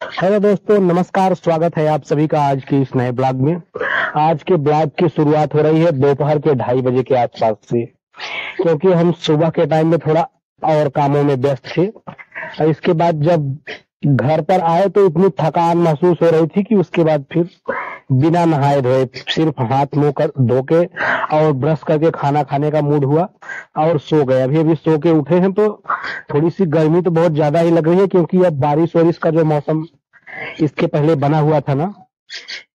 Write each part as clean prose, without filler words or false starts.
Hello दोस्तों, नमस्कार। स्वागत है आप सभी का आज के इस नए ब्लॉग में। आज के ब्लॉग की शुरुआत हो रही है दोपहर के 2:30 बजे के आसपास से, क्योंकि हम सुबह के टाइम में थोड़ा और कामों में व्यस्त थे। और इसके बाद जब घर पर आए तो इतनी थकान महसूस हो रही थी कि उसके बाद फिर बिना नहाए धोए सिर्फ हाथ मुंह कर धो के और ब्रश करके खाना खाने का मूड हुआ और सो गए। अभी अभी सो के उठे हैं तो थोड़ी सी गर्मी तो बहुत ज्यादा ही लग रही है, क्योंकि अब बारिश वारिश का जो मौसम इसके पहले बना हुआ था ना,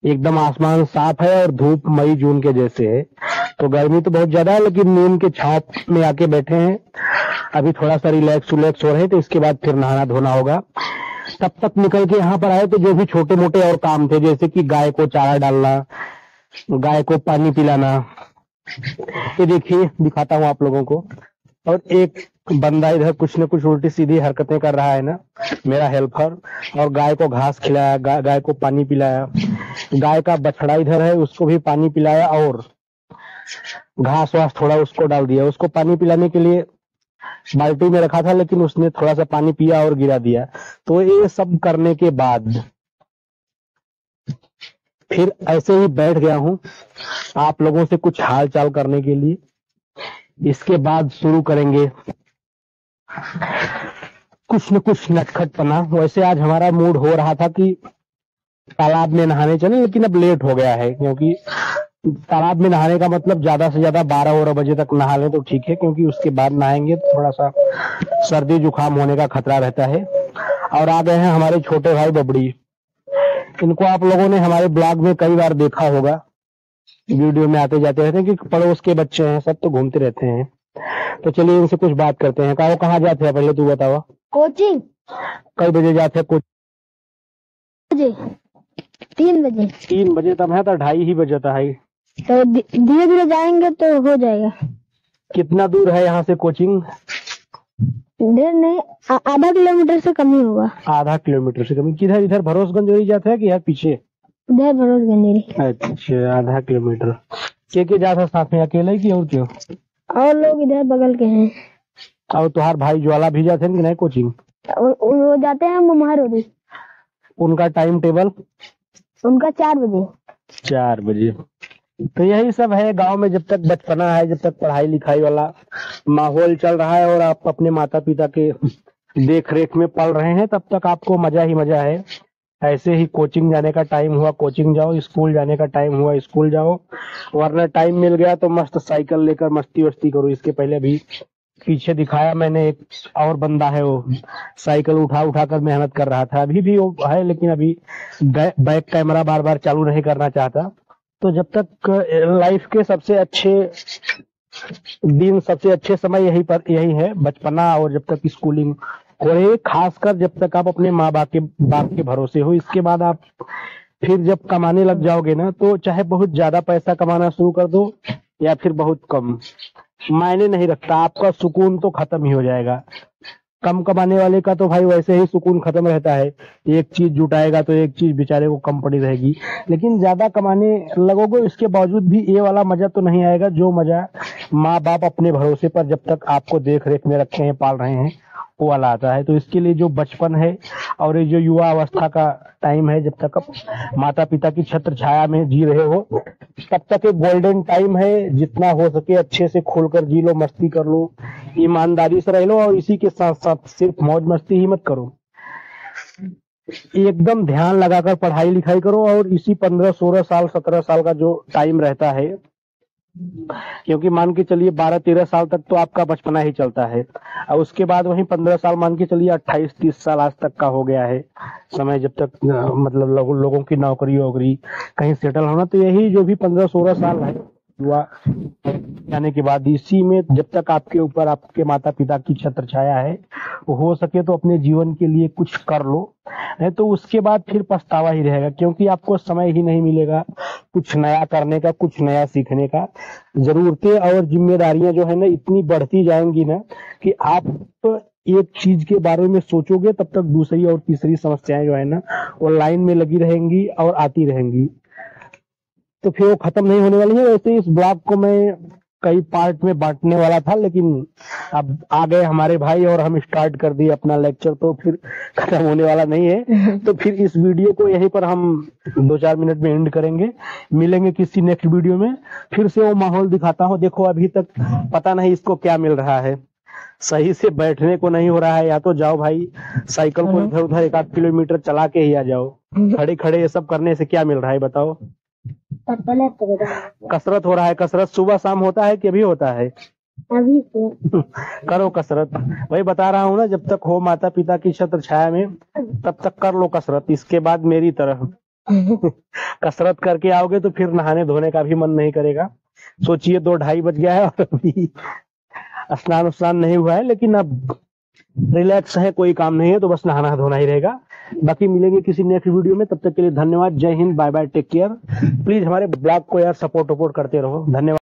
एकदम आसमान साफ है और धूप मई जून के जैसे है। तो गर्मी तो बहुत ज्यादा है, लेकिन नीम के छांव में आके बैठे हैं। अभी थोड़ा सा रिलैक्स हो रहे हैं, तो इसके बाद फिर नहाना धोना होगा। तब तक निकल के यहाँ पर आए तो जो भी छोटे मोटे और काम थे, जैसे कि गाय को चारा डालना, गाय को पानी पिलाना, ये देखिए दिखाता हूँ आप लोगों को। और एक बंदा इधर कुछ न कुछ उल्टी सीधी हरकतें कर रहा है ना, मेरा हेल्पर। और गाय को घास खिलाया, गाय को पानी पिलाया। गाय का बछड़ा इधर है, उसको भी पानी पिलाया और घास वास थोड़ा उसको डाल दिया। उसको पानी पिलाने के लिए बाल्टी में रखा था, लेकिन उसने थोड़ा सा पानी पिया और गिरा दिया। तो ये सब करने के बाद फिर ऐसे ही बैठ गया हूँ आप लोगों से कुछ हाल चाल करने के लिए। इसके बाद शुरू करेंगे कुछ न कुछ नटखटपना। वैसे आज हमारा मूड हो रहा था कि तालाब में नहाने चले, लेकिन अब लेट हो गया है, क्योंकि तालाब में नहाने का मतलब ज्यादा से ज्यादा 12 बजे तक नहा लें तो ठीक है, क्योंकि उसके बाद नहाएंगे तो थोड़ा सा सर्दी जुकाम होने का खतरा रहता है। और आ गए हैं हमारे छोटे भाई बबड़ी। इनको आप लोगों ने हमारे ब्लॉग में कई बार देखा होगा, वीडियो में आते जाते रहते हैं, कि पड़ोस के बच्चे हैं, सब तो घूमते रहते हैं। तो चलिए इनसे कुछ बात करते हैं। कहाँ जाते हैं, पहले तू बताओ। कोचिंग कई बजे जाते हैं? कुछ बजे 3 बजे। 3 बजे? तब है तो 2:30 ही बजे है। तो धीरे धीरे जाएंगे तो हो जाएगा। कितना दूर है यहाँ से कोचिंग? देर नहीं, आधा किलोमीटर से कम ही होगा। आधा किलोमीटर से कम? किधर? इधर भरोसगंज वही जाता है कि यार पीछे? इधर भरोसगंज। अच्छा, आधा किलोमीटर। के जाता है साथ में, अकेले की और क्यों? और लोग इधर बगल के हैं। और तुहार भाई ज्वाला भी जाते हैं कि नहीं कोचिंग? वो जाते हैं मुम्हारोरी। उनका टाइम टेबल? उनका 4 बजे। 4 बजे। तो यही सब है गांव में। जब तक बचपना है, जब तक पढ़ाई लिखाई वाला माहौल चल रहा है और आप अपने माता पिता के देख रेख में पल रहे हैं, तब तक आपको मजा ही मजा है। ऐसे ही कोचिंग जाने का टाइम हुआ कोचिंग जाओ, स्कूल जाने का टाइम हुआ स्कूल जाओ, वरना टाइम मिल गया तो मस्त साइकिल लेकर मस्ती वस्ती करो। इसके पहले भी पीछे दिखाया मैंने, एक और बंदा है, वो साइकिल उठा उठा कर मेहनत कर रहा था। अभी भी वो है, लेकिन अभी बैक कैमरा बार बार चालू नहीं करना चाहता। तो जब तक लाइफ के सबसे अच्छे दिन, सबसे अच्छे समय यही है, बचपना। और जब तक स्कूलिंग हो रही है, खासकर जब तक आप अपने माँ बाप के भरोसे हो। इसके बाद आप फिर जब कमाने लग जाओगे ना, तो चाहे बहुत ज्यादा पैसा कमाना शुरू कर दो या फिर बहुत कम, मायने नहीं रखता, आपका सुकून तो खत्म ही हो जाएगा। कम कमाने वाले का तो भाई वैसे ही सुकून खत्म रहता है। एक चीज जुटाएगा तो एक चीज बेचारे को कम पड़ी रहेगी। लेकिन ज्यादा कमाने लगोगे, इसके बावजूद भी ये वाला मजा तो नहीं आएगा, जो मजा माँ बाप अपने भरोसे पर जब तक आपको देख रेख में रखे हैं, पाल रहे हैं, वो वाला आता है। तो इसके लिए जो बचपन है और ये जो युवा अवस्था का टाइम है, जब तक आप माता पिता की छत्र छाया में जी रहे हो, तब तक एक गोल्डन टाइम है। जितना हो सके अच्छे से खुलकर जी लो, मस्ती कर लो, ईमानदारी से रह लो, और इसी के साथ साथ सिर्फ मौज मस्ती ही मत करो, एकदम ध्यान लगाकर पढ़ाई लिखाई करो। और इसी 15 16 साल 17 साल का जो टाइम रहता है, क्योंकि मान के चलिए 12 13 साल तक तो आपका बचपना ही चलता है, और उसके बाद वही 15 साल, मान के चलिए 28 30 साल आज तक का हो गया है समय, जब तक मतलब लोगों की नौकरी वोकरी कहीं सेटल होना। तो यही जो भी 15 16 साल है हुआ जाने के बाद, इसी में जब तक आपके ऊपर आपके माता पिता की छत्र छाया है, हो सके तो अपने जीवन के लिए कुछ कर लो, नहीं तो उसके बाद फिर पछतावा ही रहेगा, क्योंकि आपको समय ही नहीं मिलेगा कुछ नया करने का, कुछ नया सीखने का। जरूरतें और जिम्मेदारियां जो है ना, इतनी बढ़ती जाएंगी ना, कि आप एक चीज के बारे में सोचोगे तब तक दूसरी और तीसरी समस्याएं जो है ना, वो लाइन में लगी रहेंगी और आती रहेंगी, तो फिर वो खत्म नहीं होने वाली है। वैसे इस ब्लॉग को मैं कई पार्ट में बांटने वाला था, लेकिन अब आ गए हमारे भाई और हम स्टार्ट कर दिए अपना लेक्चर, तो फिर खत्म होने वाला नहीं है। तो फिर इस वीडियो को यहीं पर हम 2-4 मिनट में एंड करेंगे। मिलेंगे किसी नेक्स्ट वीडियो में, फिर से वो माहौल दिखाता हूँ। देखो अभी तक पता नहीं इसको क्या मिल रहा है, सही से बैठने को नहीं हो रहा है। या तो जाओ भाई साइकिल को इधर उधर 1-8 किलोमीटर चला के ही आ जाओ। खड़े खड़े ये सब करने से क्या मिल रहा है बताओ? कसरत हो रहा है। कसरत सुबह शाम होता है कि अभी होता है? अभी तो करो कसरत। वही बता रहा हूँ ना, जब तक हो माता पिता की छत्र छाया में तब तक कर लो कसरत। इसके बाद मेरी तरह कसरत करके आओगे तो फिर नहाने धोने का भी मन नहीं करेगा। सोचिए 2-2:30 बज गया है और अभी स्नान नहीं हुआ है, लेकिन अब रिलैक्स है, कोई काम नहीं है, तो बस नहाना धोना ही रहेगा। बाकी मिलेंगे किसी नेक्स्ट वीडियो में, तब तक के लिए धन्यवाद। जय हिंद, bye bye, take care. Please हमारे ब्लॉग को यार सपोर्ट करते रहो। धन्यवाद।